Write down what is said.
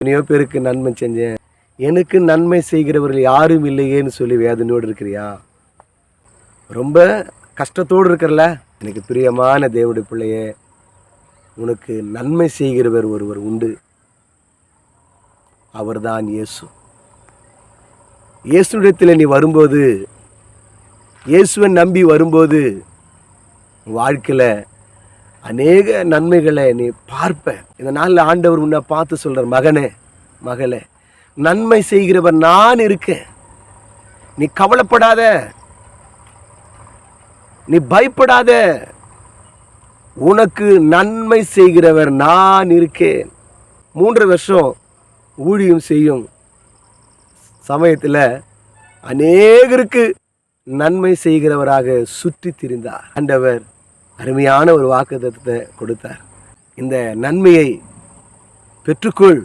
எத்தனையோ பேருக்கு நன்மை செஞ்சேன், எனக்கு நன்மை செய்கிறவர்கள் யாரும் இல்லையேன்னு சொல்லி வேதனையோடு இருக்கிறியா? ரொம்ப கஷ்டத்தோடு இருக்கிறல? எனக்கு பிரியமான தேவனுடைய பிள்ளையே, உனக்கு நன்மை செய்கிறவர் ஒருவர் உண்டு. அவர்தான் இயேசு. இயேசுவிடத்தில் நீ வரும்போது, இயேசுவை நம்பி வரும்போது, வாழ்க்கையில் அநேக நன்மைகளை நீ பார்ப்ப. இந்த நாளில் ஆண்டவர் உன்னை பார்த்து சொல்கிறார், மகனே மகளே, நன்மை செய்கிறவர் நான் இருக்கேன், நீ கவலைப்படாத, நீ பயப்படாத, உனக்கு நன்மை செய்கிறவர் நான் இருக்கேன். 3 வருஷம் ஊழியம் செய்யும் சமயத்தில் அநேகருக்கு நன்மை செய்கிறவராக சுற்றி திரிந்தார். ஆண்டவர் அருமையான ஒரு வாக்குத்தத்தத்தை கொடுத்தார். இந்த நன்மையை பெற்றுக்கொள்.